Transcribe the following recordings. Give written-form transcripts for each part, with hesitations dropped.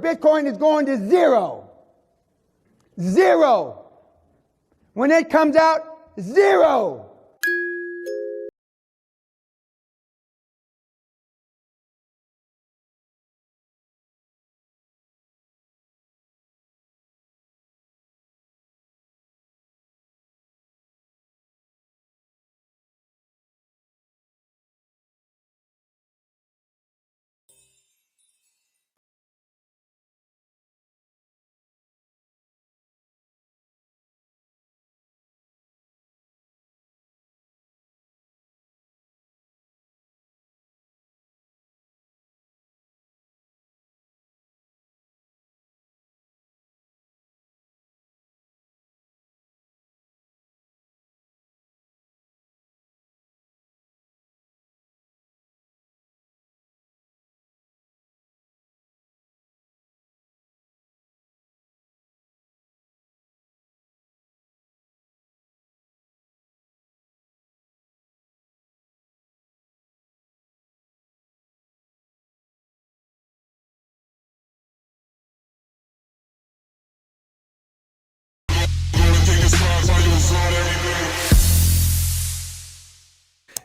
Bitcoin is going to zero. Zero. When it comes out, zero.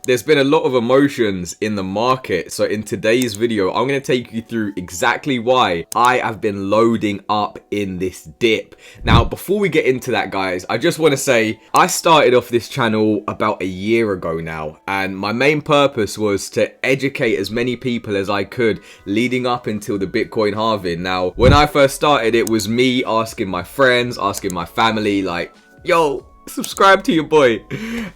There's been a lot of emotions in the market, so in today's video I'm going to take you through exactly why I have been loading up in this dip. Now before we get into that, guys, I just want to say I started off this channel about a year ago now, and my main purpose was to educate as many people as I could leading up until the Bitcoin halving. Now when I first started, it was me asking my friends, asking my family, like, yo, subscribe to your boy.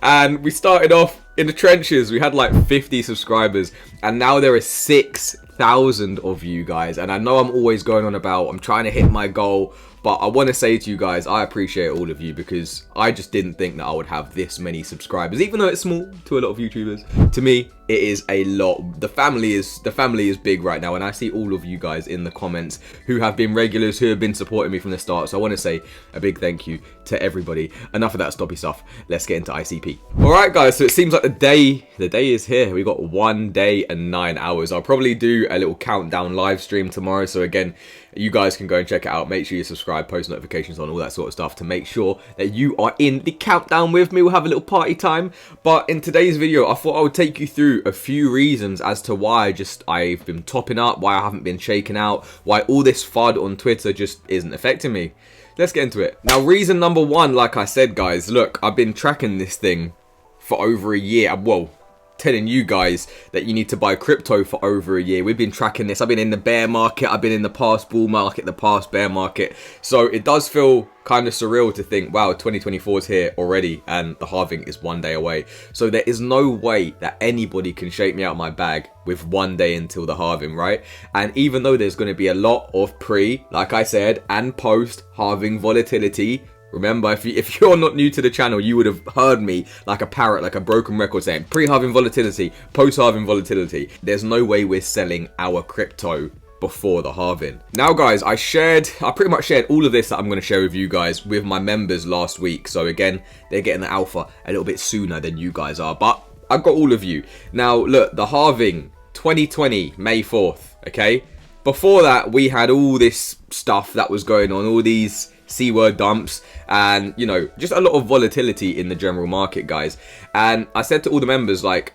And we started off in the trenches. We had like 50 subscribers, and now there are 6,000 of you guys. And I know I'm always going on about I'm trying to hit my goal, but I want to say to you guys, I appreciate all of you, because I just didn't think that I would have this many subscribers, even though it's small to a lot of YouTubers. To me, it is a lot. The family is big right now, and I see all of you guys in the comments who have been regulars, who have been supporting me from the start. So I want to say a big thank you to everybody. Enough of that stoppy stuff. Let's get into ICP. All right, guys. So it seems like the day is here. We got 1 day and 9 hours. I'll probably do a little countdown live stream tomorrow. So again, you guys can go and check it out. Make sure you subscribe, post notifications on, all that sort of stuff to make sure that you are in the countdown with me. We'll have a little party time. But in today's video, I thought I would take you through a few reasons as to why I've been topping up, why I haven't been shaken out, why all this FUD on Twitter just isn't affecting me. Let's get into it. Now, reason number one, like I said, guys, look, I've been tracking this thing for over a year. Well, telling you guys that you need to buy crypto for over a year. We've been tracking this. I've been in the bear market, I've been in the past bull market, the past bear market. So it does feel kind of surreal to think, wow, 2024 is here already and the halving is 1 day away. So there is no way that anybody can shake me out of my bag with 1 day until the halving, right? And even though there's going to be a lot of pre, like I said, and post halving volatility, remember, if you're not new to the channel, you would have heard me like a parrot, like a broken record, saying pre-halving volatility, post-halving volatility. There's no way we're selling our crypto before the halving. Now, guys, I pretty much shared all of this that I'm going to share with you guys with my members last week. So again, they're getting the alpha a little bit sooner than you guys are, but I've got all of you. Now, look, the halving 2020, May 4th, okay? Before that, we had all this stuff that was going on, all these C-word dumps, and, you know, just a lot of volatility in the general market, guys. And I said to all the members, like,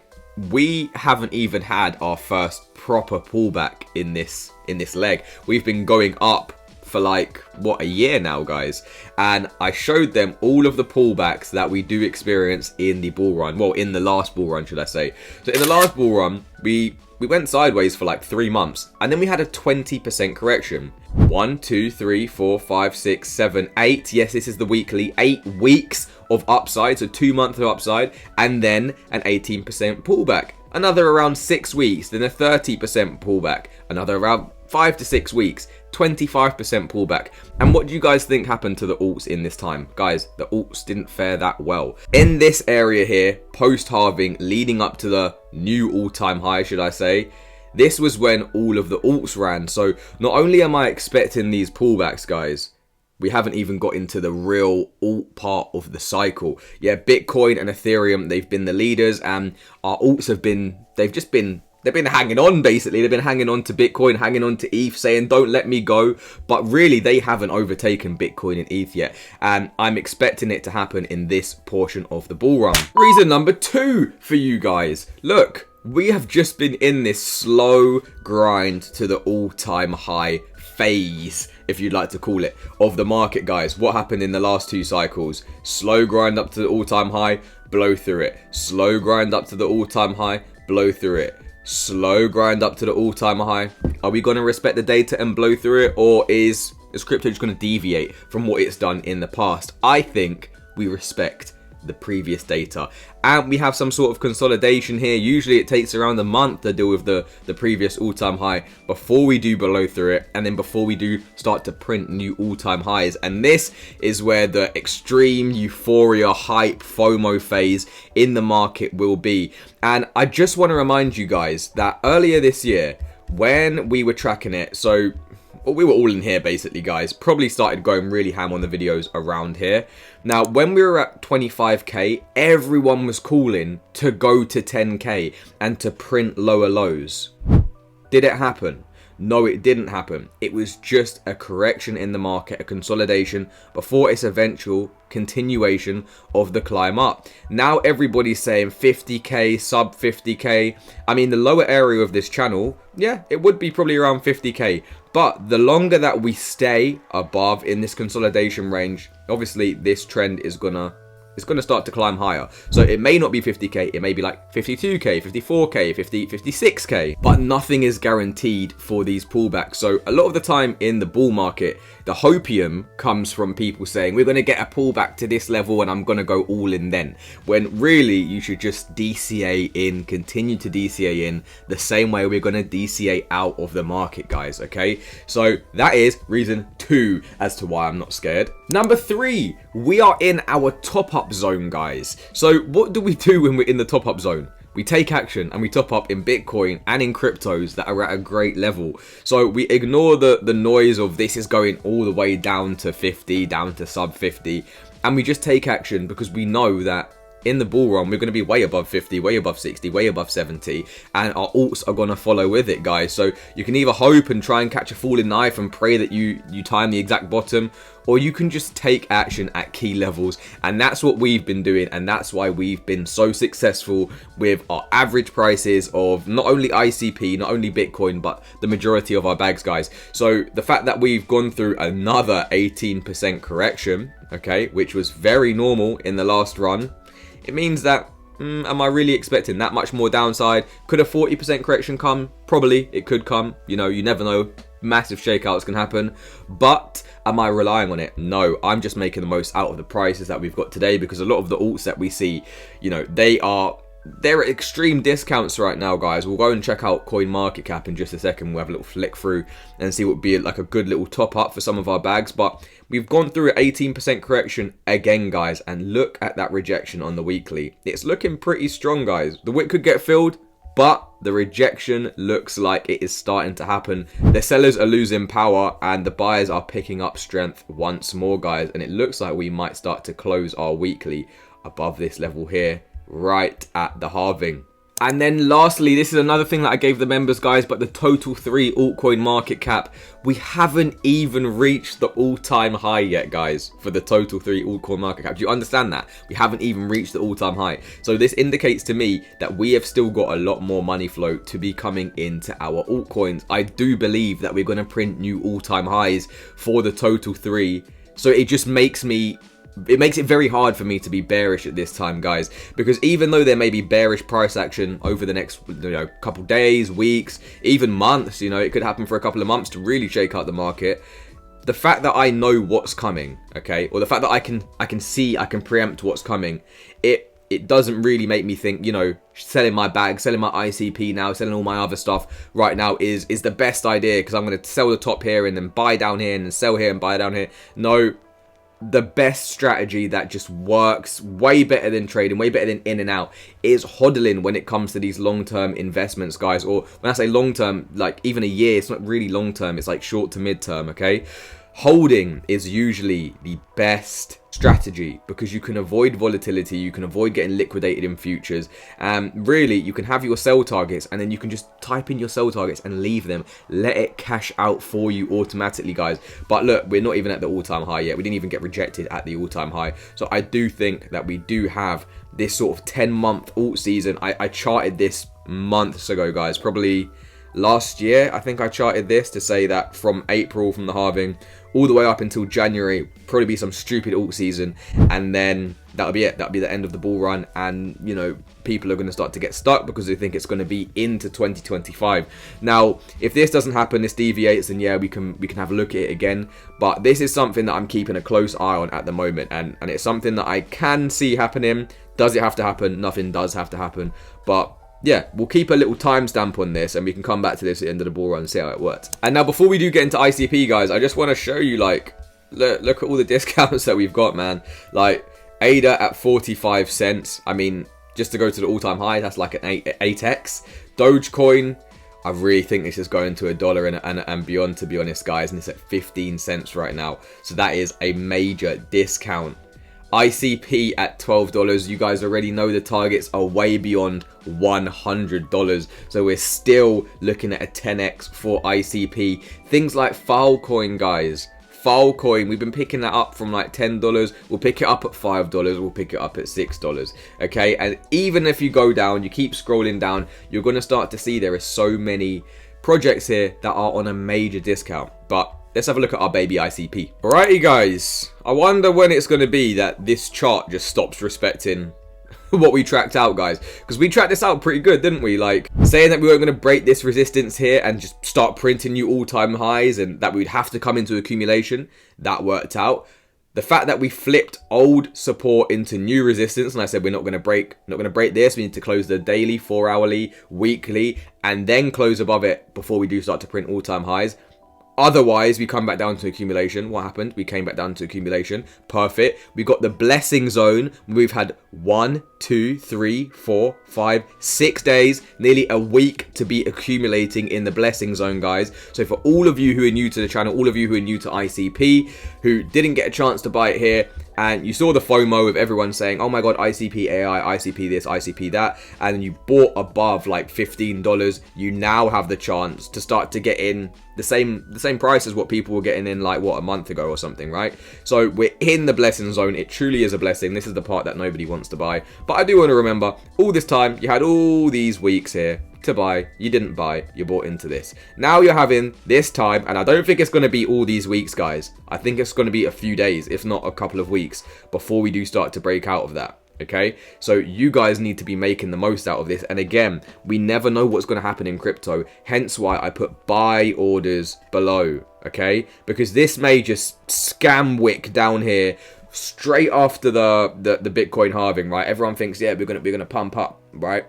we haven't even had our first proper pullback in this leg. We've been going up for like, what, a year now, guys. And I showed them all of the pullbacks that we do experience in the bull run. Well, in the last bull run, should I say. So in the last bull run, we went sideways for like 3 months, and then we had a 20% correction. 1, 2, 3, 4, 5, 6, 7, 8. Yes, this is the weekly. 8 weeks of upside, so 2 months of upside, and then an 18% pullback. Another around 6 weeks, then a 30% pullback. Another around 5 to 6 weeks, 25% pullback. And what do you guys think happened to the alts in this time? Guys, the alts didn't fare that well. In this area here, post-halving, leading up to the new all-time high, should I say, this was when all of the alts ran. So not only am I expecting these pullbacks, guys, we haven't even got into the real alt part of the cycle. Yeah, Bitcoin and Ethereum, they've been the leaders, and our alts have been, they've just been they've been hanging on, basically. They've been hanging on to Bitcoin, hanging on to ETH, saying, don't let me go. But really, they haven't overtaken Bitcoin and ETH yet. And I'm expecting it to happen in this portion of the bull run. Reason number 2 for you guys. Look, we have just been in this slow grind to the all-time high phase, if you'd like to call it, of the market, guys. What happened in the last 2 cycles? Slow grind up to the all-time high, blow through it. Slow grind up to the all-time high, blow through it. Slow grind up to the all-time high. Are we going to respect the data and blow through it, or is crypto just going to deviate from what it's done in the past? I think we respect the previous data, and we have some sort of consolidation here. Usually it takes around a month to deal with the previous all-time high before we do blow through it, and then before we do start to print new all-time highs. And this is where the extreme euphoria, hype, FOMO phase in the market will be. And I just want to remind you guys that earlier this year, when we were tracking it, so we were all in here basically, guys, probably started going really ham on the videos around here. Now, when we were at 25k, everyone was calling to go to 10k and to print lower lows. Did it happen? No, it didn't happen. It was just a correction in the market, a consolidation before its eventual continuation of the climb up. Now everybody's saying 50k, sub 50k. I mean, the lower area of this channel, yeah, it would be probably around 50k. But the longer that we stay above in this consolidation range, obviously this trend is gonna start to climb higher. So it may not be 50k, it may be like 52k, 54k, 56k, but nothing is guaranteed for these pullbacks. So a lot of the time in the bull market, the hopium comes from people saying, we're going to get a pullback to this level and I'm going to go all in then. When really you should just DCA in, continue to DCA in the same way we're going to DCA out of the market, guys, okay? So that is reason 2 as to why I'm not scared. Number 3, we are in our top up zone, guys. So what do we do when we're in the top up zone? We take action and we top up in Bitcoin and in cryptos that are at a great level. So we ignore the noise of this is going all the way down to 50, down to sub 50, and we just take action because we know that in the bull run, we're going to be way above 50, way above 60, way above 70, and our alts are going to follow with it, guys. So you can either hope and try and catch a falling knife and pray that you time the exact bottom, or you can just take action at key levels. And that's what we've been doing, and that's why we've been so successful with our average prices of not only ICP, not only Bitcoin, but the majority of our bags, guys. So the fact that we've gone through another 18% correction, okay, which was very normal in the last run, it means that, am I really expecting that much more downside? Could a 40% correction come? Probably, it could come. You know, you never know. Massive shakeouts can happen. But am I relying on it? No, I'm just making the most out of the prices that we've got today, because a lot of the alts that we see, you know, they're at extreme discounts right now, guys. We'll go and check out CoinMarketCap in just a second. We'll have a little flick through and see what would be like a good little top up for some of our bags. But we've gone through an 18% correction again, guys, and look at that rejection on the weekly. It's looking pretty strong, guys. The wick could get filled, but the rejection looks like it is starting to happen. The sellers are losing power and the buyers are picking up strength once more, guys. And it looks like we might start to close our weekly above this level here, right at the halving. And then lastly, this is another thing that I gave the members, guys, but the total 3 altcoin market cap, we haven't even reached the all-time high yet, guys, for the total 3 altcoin market cap. Do you understand that? We haven't even reached the all-time high. So this indicates to me that we have still got a lot more money flow to be coming into our altcoins. I do believe that we're going to print new all-time highs for the total 3. So it just makes it very hard for me to be bearish at this time, guys, because even though there may be bearish price action over the next, couple days, weeks, even months, it could happen for a couple of months to really shake out the market. The fact that I know what's coming, okay, or the fact that I can preempt what's coming, it doesn't really make me think, selling my bag, selling my ICP now, selling all my other stuff right now is the best idea, because I'm going to sell the top here and then buy down here and then sell here and buy down here. No. The best strategy that just works way better than trading, way better than in and out, is hodling when it comes to these long-term investments, guys. Or when I say long-term, like even a year, it's not really long-term. It's like short to mid-term, okay? Holding is usually the best strategy because you can avoid volatility, you can avoid getting liquidated in futures, and really you can have your sell targets and then you can just type in your sell targets and leave them, let it cash out for you automatically, guys. But look, we're not even at the all-time high yet. We didn't even get rejected at the all-time high, so I do think that we do have this sort of 10-month alt season. I charted this months ago, guys, probably last year. I think I charted this to say that from April, from the halving all the way up until January, probably be some stupid alt season, and then that'll be it. That'll be the end of the bull run, and you know, people are going to start to get stuck because they think it's going to be into 2025. Now, if this doesn't happen, this deviates, then yeah, we can have a look at it again. But this is something that I'm keeping a close eye on at the moment, and it's something that I can see happening. Does it have to happen? Nothing does have to happen, but yeah, we'll keep a little timestamp on this and we can come back to this at the end of the bull run and see how it works. And now, before we do get into ICP, guys, I just want to show you, like, look at all the discounts that we've got, man. Like, ADA at 45 cents. I mean, just to go to the all-time high, that's like an 8x. Dogecoin, I really think this is going to $1 and beyond, to be honest, guys. And it's at 15 cents right now. So that is a major discount. ICP at $12. You guys already know the targets are way beyond $100. So we're still looking at a 10x for ICP. Things like Filecoin, guys. Filecoin, we've been picking that up from like $10. We'll pick it up at $5. We'll pick it up at $6. Okay, and even if you go down, you keep scrolling down, you're going to start to see there are so many projects here that are on a major discount. But let's have a look at our baby ICP. Alrighty, guys. I wonder when it's going to be that this chart just stops respecting what we tracked out, guys. Because we tracked this out pretty good, didn't we? Like, saying that we weren't going to break this resistance here and just start printing new all-time highs and that we'd have to come into accumulation. That worked out. The fact that we flipped old support into new resistance, and I said we're not going to break this. We need to close the daily, 4-hourly, weekly, and then close above it before we do start to print all-time highs. Otherwise, we come back down to accumulation. What happened? We came back down to accumulation. Perfect. We got the blessing zone. We've had 1, 2, 3, 4, 5, 6 days, nearly a week to be accumulating in the blessing zone, guys. So for all of you who are new to the channel, all of you who are new to ICP, who didn't get a chance to buy it here, and you saw the FOMO of everyone saying, oh my god, ICP AI, ICP this, ICP that, and you bought above like $15, you now have the chance to start to get in the same price as what people were getting in like, what, a month ago or something, right? So we're in the blessing zone. It truly is a blessing. This is the part that nobody wants to buy. But I do want to remember, all this time, you had all these weeks here to buy. You didn't buy, you bought into this. Now you're having this time, and I don't think it's going to be all these weeks, guys. I think it's going to be a few days, if not a couple of weeks, before we do start to break out of that. Okay, so you guys need to be making the most out of this. And again, we never know what's going to happen in crypto, hence why I put buy orders below. Okay, because this may just scam wick down here straight after the Bitcoin halving, right? Everyone thinks, yeah, we're gonna pump up, right?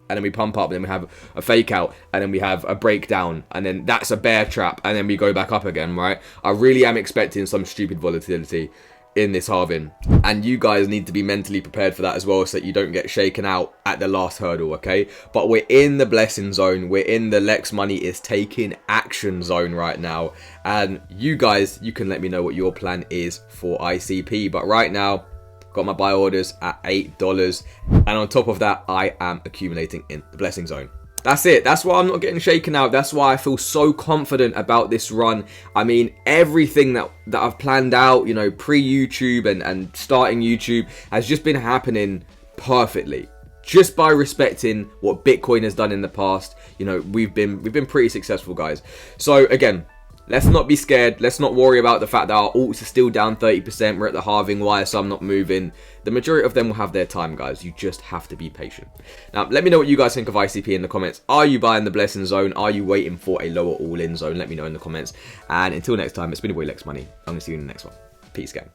And then we pump up, and then we have a fake out, and then we have a breakdown, and then that's a bear trap, and then we go back up again, right? I really am expecting some stupid volatility in this halving, and you guys need to be mentally prepared for that as well, so that you don't get shaken out at the last hurdle. Okay, but we're in the blessing zone, we're in the Lex Money is taking action zone right now, and you guys, you can let me know what your plan is for ICP. But right now, got my buy orders at $8, and on top of that, I am accumulating in the blessing zone. That's it. That's why I'm not getting shaken out. That's why I feel so confident about this run. I mean, everything that I've planned out, you know, pre-YouTube and starting YouTube has just been happening perfectly. Just by respecting what Bitcoin has done in the past, you know, we've been pretty successful, guys. So again, let's not be scared. Let's not worry about the fact that our alts are still down 30%. We're at the halving. Why are some not moving? The majority of them will have their time, guys. You just have to be patient. Now, let me know what you guys think of ICP in the comments. Are you buying the blessing zone? Are you waiting for a lower all-in zone? Let me know in the comments. And until next time, it's been your boy Lex Money. I'm going to see you in the next one. Peace, gang.